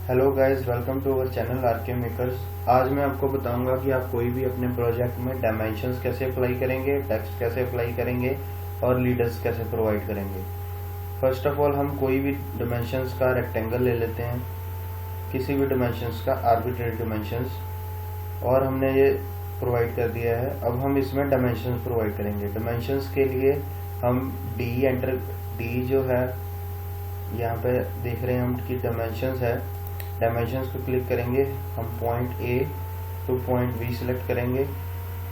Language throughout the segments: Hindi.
Hello guys, welcome to our channel RK makers. आज मैं आपको बताऊंगा कि आप कोई भी अपने प्रोजेक्ट में डायमेंशंस कैसे अप्लाई करेंगे, टेक्स्ट कैसे अप्लाई करेंगे और लीडर्स कैसे प्रोवाइड करेंगे। फर्स्ट ऑफ ऑल हम कोई भी डायमेंशंस का रेक्टेंगल ले लेते हैं, किसी भी डायमेंशंस का आर्बिट्रेरी डायमेंशंस, और हमने ये प्रोवाइड कर दिया है। अब हम इसमें डायमेंशंस प्रोवाइड करेंगे। डायमेंशंस के लिए हम डी जो है यहाँ पे देख रहे हैं हम कि डायमेंशंस है। डायमेंशंस को क्लिक करेंगे, हम point A to point B select करेंगे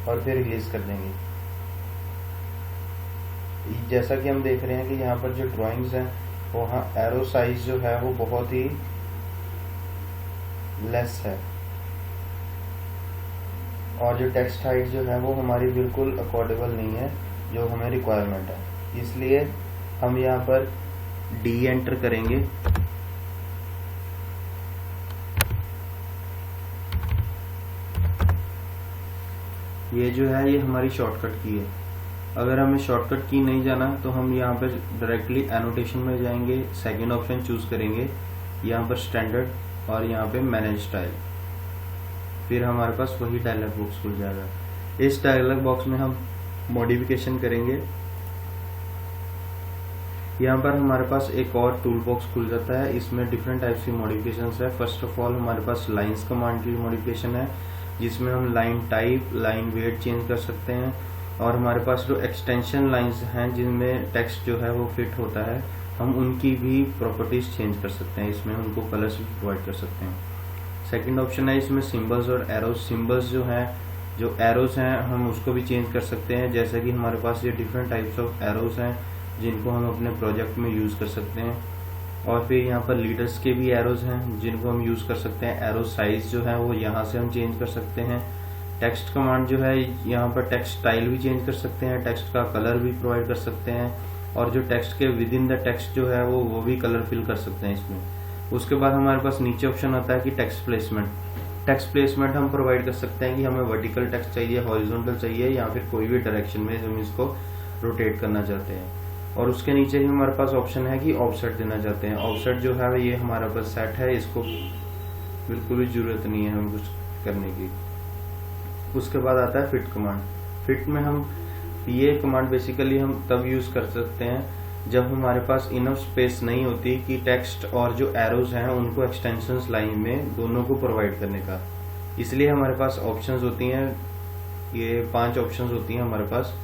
और फिर रिलीज कर देंगे। जैसा कि हम देख रहे हैं कि यहाँ पर जो ड्राइंग्स हैं वहाँ एरो साइज जो है वो बहुत ही लेस है और जो टेक्स्ट हाइट जो है वो हमारी बिल्कुल अकॉर्डेबल नहीं है जो हमें रिक्वायरमेंट है। इसलिए हम यहाँ पर डी एंटर करेंगे। ये जो है ये हमारी शॉर्टकट की है। अगर हमें शॉर्टकट की नहीं जाना तो हम यहाँ पर डायरेक्टली एनोटेशन में जाएंगे, सेकंड ऑप्शन चूज करेंगे, यहाँ पर स्टैंडर्ड और यहाँ पे मैनेज स्टाइल। फिर हमारे पास वही डायलॉग बॉक्स खुल जाएगा। इस डायलॉग बॉक्स में हम मॉडिफिकेशन करेंगे। यहाँ पर हमारे पास एक और टूल बॉक्स खुल जाता है, इसमें डिफरेंट टाइप्स की मॉडिफिकेशंस है। फर्स्ट ऑफ ऑल हमारे पास लाइंस कमांड की मॉडिफिकेशन है, जिसमें हम line type, line wait change कर सकते हैं, और हमारे पास जो एक्सटेंशन लाइंस हैं जिनमें टेक्स्ट जो है वो फिट होता है, हम उनकी भी प्रॉपर्टीज चेंज कर सकते हैं। इसमें उनको कलर्स भी प्रोवाइड कर सकते हैं। सेकंड ऑप्शन है इसमें सिंबल्स और एरोज। सिंबल्स जो हैं, जो एरोज हैं, हम उसको भी चेंज कर सकते हैं। जैसे कि हमारे पास ये डिफरेंट टाइप्स ऑफ एरोज हैं जिनको हम अपने प्रोजेक्ट में यूज कर सकते हैं। और फिर यहाँ पर लीडर्स के भी एरोज हैं जिनको हम यूज कर सकते हैं। एरो साइज जो है वो यहाँ से हम चेंज कर सकते हैं। टेक्स्ट कमांड जो है, यहाँ पर टेक्स्ट स्टाइल भी चेंज कर सकते हैं, टेक्स्ट का कलर भी प्रोवाइड कर सकते हैं, और जो टेक्स्ट के विद इन द टेक्स्ट जो है वो भी कलर फिल कर सकते हैं इसमें। उसके बाद हमारे पास नीचे ऑप्शन आता है कि टेक्स्ट प्लेसमेंट। टेक्स्ट प्लेसमेंट हम प्रोवाइड कर सकते हैं कि हमें वर्टिकल टेक्स्ट चाहिए, हॉरिजॉन्टल चाहिए, या फिर कोई भी डायरेक्शन में हम इसको रोटेट करना चाहते हैं। और उसके नीचे ही हमारे पास ऑप्शन है कि ऑफसेट देना चाहते हैं। ऑफसेट जो है ये हमारा पास सेट है, इसको बिल्कुल भी जरूरत नहीं है हमें कुछ करने की। उसके बाद आता है फिट कमांड। फिट में हम ये कमांड बेसिकली हम तब यूज कर सकते हैं जब हमारे पास इनफ स्पेस नहीं होती कि टेक्स्ट और जो एरोज हैं उनको एक्सटेंशंस लाइन में दोनों को प्रोवाइड करने का। इसलिए हमारे पास ऑप्शंस होती हैं, ये 5 ऑप्शंस होती हैं हमारे पास।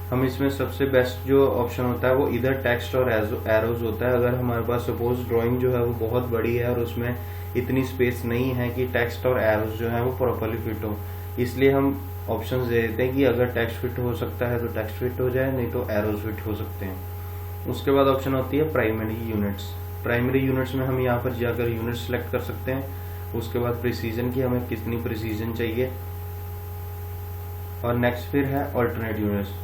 हम इसमें सबसे बेस्ट जो ऑप्शन होता है वो इधर टेक्स्ट और एरोज होता है। अगर हमारे पास सपोज ड्राइंग जो है वो बहुत बड़ी है और उसमें इतनी स्पेस नहीं है कि टेक्स्ट और एरोज जो है वो प्रॉपरली फिट हो, इसलिए हम ऑप्शंस दे देते हैं कि अगर टेक्स्ट फिट हो सकता है तो टेक्स्ट फिट हो जाए, नहीं तो एरोज फिट हो सकते हैं। उसके बाद ऑप्शन होती है प्राइमरी यूनिट्स। प्राइमरी यूनिट्स में हम यहाँ पर जाकर यूनिट सेलेक्ट कर सकते हैं। उसके बाद प्रिसीजन की हमें कितनी प्रिसीजन चाहिए, और नेक्स्ट फिर है ऑल्टरनेट यूनिट्स।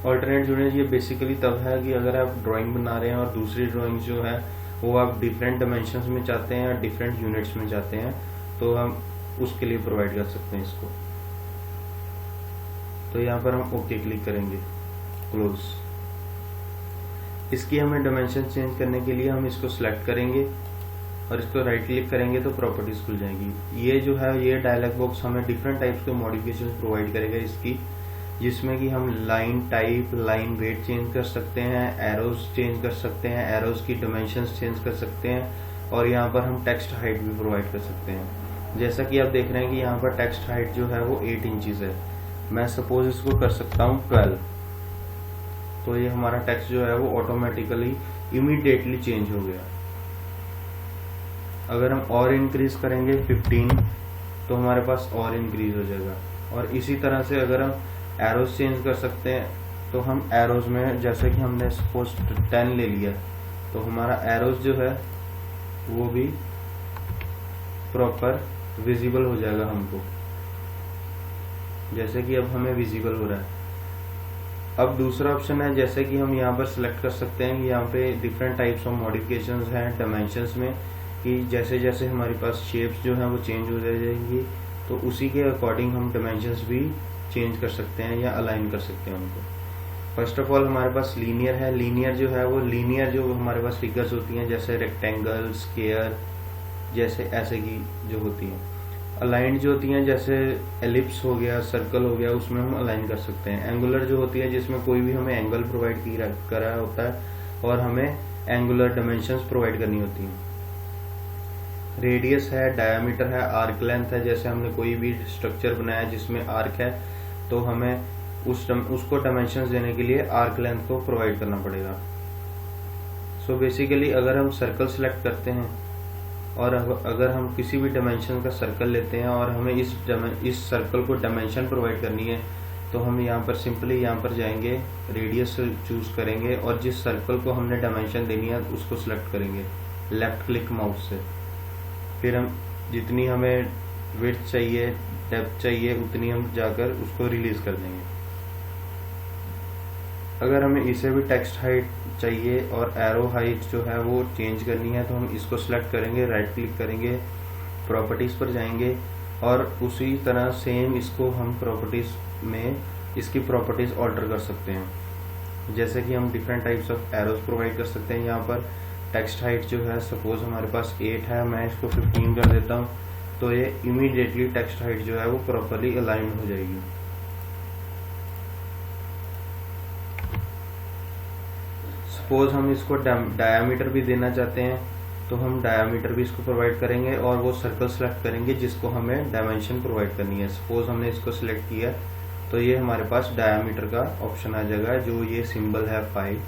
ऑल्टरनेट यूनिट ये बेसिकली तब है कि अगर आप ड्राइंग बना रहे हैं और दूसरी ड्राइंग जो है वो आप डिफरेंट डायमेंशंस में चाहते हैं या डिफरेंट यूनिट्स में चाहते हैं, तो हम उसके लिए प्रोवाइड कर सकते हैं इसको। तो यहाँ पर हम ओके क्लिक करेंगे, क्लोज। इसकी हमें डायमेंशन चेंज करने के लिए हम इसको सिलेक्ट करेंगे और इसको राइट क्लिक करेंगे तो प्रॉपर्टीज खुल जाएंगी। ये जो है ये डायलॉग बॉक्स हमें डिफरेंट टाइप्स के मॉडिफिकेशन प्रोवाइड करेगा इसकी, जिसमें कि हम line type, line wait change कर सकते हैं, एरोज चेंज कर सकते हैं, एरोज की डायमेंशंस चेंज कर सकते हैं, और यहाँ पर हम टेक्स्ट हाइट भी प्रोवाइड कर सकते हैं। जैसा कि आप देख रहे हैं कि यहाँ पर टेक्स्ट हाइट जो है वो 8 इंचेस है। मैं सपोज इसको कर सकता हूँ 12, तो ये हमारा टेक्स्ट जो है वो ऑटोमेटिकली इमीडिएटली चेंज हो गया। अगर हम और इंक्रीज करेंगे 15 तो हमारे पास और इंक्रीज हो जाएगा। और इसी तरह से अगर हम एरोज चेंज कर सकते हैं, तो हम एरोज में जैसे कि हमने सपोज 10 ले लिया, तो हमारा एरोज जो है वो भी प्रॉपर विजिबल हो जाएगा हमको, जैसे कि अब हमें विजिबल हो रहा है। अब दूसरा ऑप्शन है, जैसे कि हम यहाँ पर सिलेक्ट कर सकते हैं कि यहाँ पे डिफरेंट टाइप्स ऑफ मॉडिफिकेशंस हैं डायमेंशंस में, कि जैसे जैसे हमारे पास शेप्स जो हैं वो चेंज हो जाएंगी, तो उसी के अकॉर्डिंग हम डायमेंशंस भी चेंज कर सकते हैं या अलाइन कर सकते हैं उनको। फर्स्ट ऑफ ऑल हमारे पास लीनियर है। लीनियर जो है वो लीनियर जो हमारे पास फिगर्स होती हैं, जैसे रेक्टेंगल, स्क्वायर, जैसे ऐसे की जो होती हैं। अलाइंड जो होती हैं जैसे एलिप्स हो गया, सर्कल हो गया, उसमें हम अलाइन कर सकते हैं। एंगुलर जो होती है जिसमें कोई भी हमें एंगल प्रोवाइड करा होता है और हमें एंगुलर डायमेंशंस प्रोवाइड करनी होती हैं। रेडियस है, डायमीटर है, आर्क लेंथ है, जैसे हमने कोई भी स्ट्रक्चर बनाया जिसमें आर्क है तो हमें उसको डायमेंशंस देने के लिए आर्क लेंथ को प्रोवाइड करना पड़ेगा। सो बेसिकली अगर हम सर्कल सेलेक्ट करते हैं और अगर हम किसी भी डायमेंशन का सर्कल लेते हैं और हमें इस सर्कल को डायमेंशन प्रोवाइड करनी है तो हम यहाँ पर सिंपली यहाँ पर जाएंगे, रेडियस चूज करेंगे और जिस सर्कल को हमने डायमेंशन देनी है उसको सिलेक्ट करेंगे लेफ्ट क्लिक माउस से। फिर हम जितनी हमें विड्थ चाहिए, डेप्थ चाहिए, उतनी हम जाकर उसको रिलीज कर देंगे। अगर हमें इसे भी टेक्स्ट हाइट चाहिए और एरो हाइट जो है वो चेंज करनी है तो हम इसको सिलेक्ट करेंगे, राइट क्लिक करेंगे, प्रॉपर्टीज पर जाएंगे और उसी तरह सेम इसको हम प्रॉपर्टीज में इसकी प्रॉपर्टीज ऑल्टर कर सकते हैं। जैसे कि हम different types of arrows provide कर सकते हैं। यहाँ पर टेक्स्ट हाइट जो है सपोज हमारे पास 8 है, मैं इसको 15 कर देता हूँ तो ये इमीडिएटली टेक्स्ट हाइट जो है वो प्रॉपरली अलाइन हो जाएगी। सपोज हम इसको डायामीटर भी देना चाहते हैं तो हम डायामीटर भी इसको प्रोवाइड करेंगे और वो सर्कल सेलेक्ट करेंगे जिसको हमें डायमेंशन प्रोवाइड करनी है। सपोज हमने इसको सिलेक्ट किया तो ये हमारे पास डायामीटर का ऑप्शन आ जाएगा। जो ये सिंबल है पाई,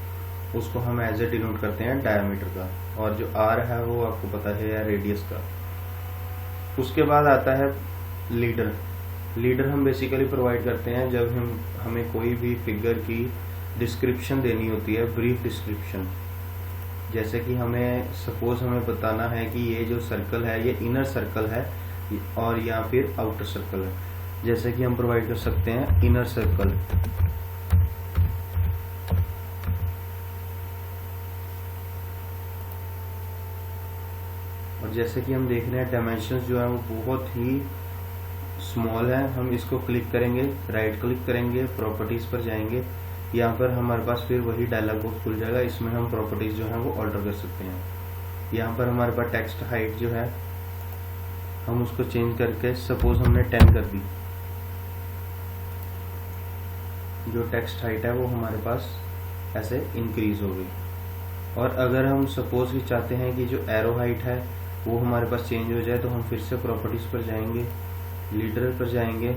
उसको हम एज ए डिनोट करते हैं डायामीटर का, और जो आर है वो आपको पता है या रेडियस का। उसके बाद आता है लीडर हम बेसिकली प्रोवाइड करते हैं जब हमें कोई भी फिगर की डिस्क्रिप्शन देनी होती है, ब्रीफ डिस्क्रिप्शन। जैसे कि सपोज हमें बताना है कि ये जो सर्कल है ये इनर सर्कल है और या फिर आउटर सर्कल है। जैसे कि हम प्रोवाइड कर सकते हैं इनर सर्कल, और जैसे कि हम देख रहे हैं डायमेंशंस जो है वो बहुत ही स्मॉल है। हम इसको क्लिक करेंगे, राइट क्लिक करेंगे, प्रॉपर्टीज पर जाएंगे, यहाँ पर हमारे पास फिर वही डायलॉग बॉक्स खुल जाएगा। इसमें हम प्रॉपर्टीज जो है वो ऑल्टर कर सकते हैं। यहाँ पर हमारे पास टेक्स्ट हाइट जो है हम उसको चेंज करके सपोज हमने 10 कर दी, जो टेक्स्ट हाइट है वो हमारे पास ऐसे इंक्रीज हो गई। और अगर हम सपोज भी चाहते हैं कि जो एरो हाइट है वो हमारे पास चेंज हो जाए तो हम फिर से प्रॉपर्टीज पर जाएंगे, लीडर पर जाएंगे,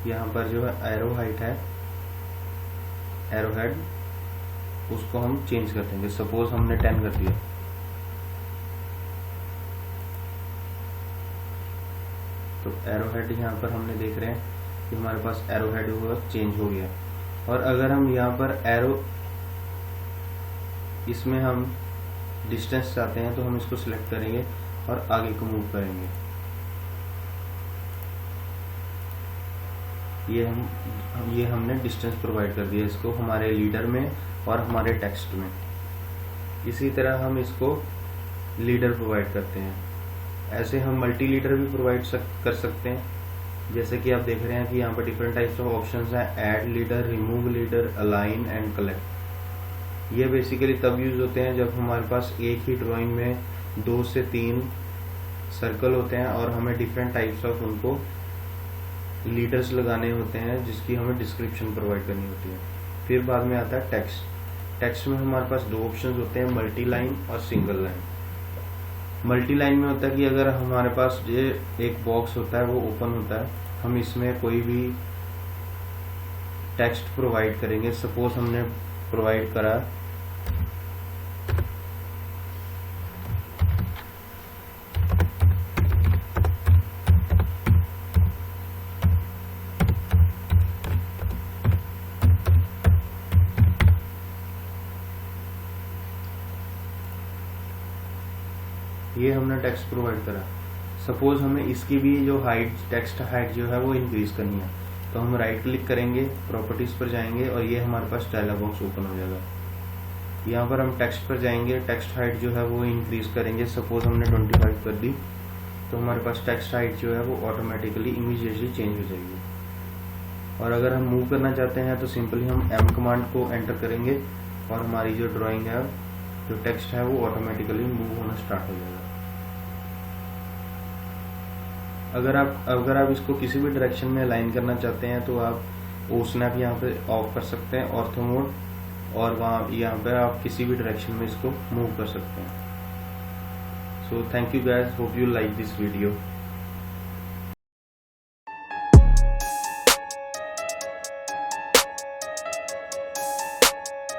यहाँ पर जो है एरो हाइट है, एरो हेड, उसको हम चेंज कर देंगे। सपोज हमने 10 कर दिया तो एरो हेड यहाँ पर हमने देख रहे हैं कि हमारे पास एरो हेड हुआ चेंज हो गया। और अगर हम यहाँ पर एरो इसमें हम डिस्टेंस चाहते हैं तो हम इसको सिलेक्ट करेंगे और आगे को मूव करेंगे। ये हमने डिस्टेंस प्रोवाइड कर दिया इसको हमारे लीडर में और हमारे टेक्स्ट में। इसी तरह हम इसको लीडर प्रोवाइड करते हैं। ऐसे हम मल्टी लीडर भी प्रोवाइड कर सकते हैं। जैसे कि आप देख रहे हैं कि यहाँ पर डिफरेंट टाइप्स ऑफ ऑप्शंस हैं, add leader, remove leader, align and collect. ये बेसिकली तब यूज होते हैं जब हमारे पास एक ही ड्राइंग में 2 से 3 सर्कल होते हैं और हमें डिफरेंट टाइप्स ऑफ उनको लीडर्स लगाने होते हैं जिसकी हमें डिस्क्रिप्शन प्रोवाइड करनी होती है। फिर बाद में आता है टेक्स्ट में हमारे पास 2 ऑप्शंस होते हैं, मल्टी लाइन और सिंगल लाइन। मल्टी लाइन में होता है कि अगर हमारे पास ये एक बॉक्स होता है वो ओपन होता है, हम इसमें कोई भी टेक्स्ट प्रोवाइड करेंगे। सपोज हमने प्रोवाइड करा ये हमने टेक्स्ट प्रोवाइड करा। सपोज हमें इसकी भी जो हाइट, टेक्स्ट हाइट जो है वो इंक्रीज करनी है तो हम राइट क्लिक करेंगे, प्रॉपर्टीज पर जाएंगे और ये हमारे पास डायलॉग बॉक्स ओपन हो जाएगा। यहाँ पर हम टेक्स्ट पर जाएंगे, टेक्स्ट हाइट जो है वो इंक्रीज करेंगे। सपोज हमने 25 कर दी तो हमारे पास टेक्स्ट हाइट जो है वो ऑटोमेटिकली इमीडिएटली चेंज हो जाएगी। और अगर हम मूव करना चाहते हैं तो सिंपली हम M कमांड को एंटर करेंगे और हमारी जो ड्राइंग है, जो टेक्स्ट है वो ऑटोमेटिकली मूव होना स्टार्ट हो जाएगा। अगर आप इसको किसी भी डायरेक्शन में अलाइन करना चाहते हैं तो आप ओ स्नैप यहाँ पे ऑफ कर सकते हैं, ऑर्थो मोड, और वहाँ यहाँ पे आप किसी भी डायरेक्शन में इसको मूव कर सकते हैं। So thank you guys, hope you like this video.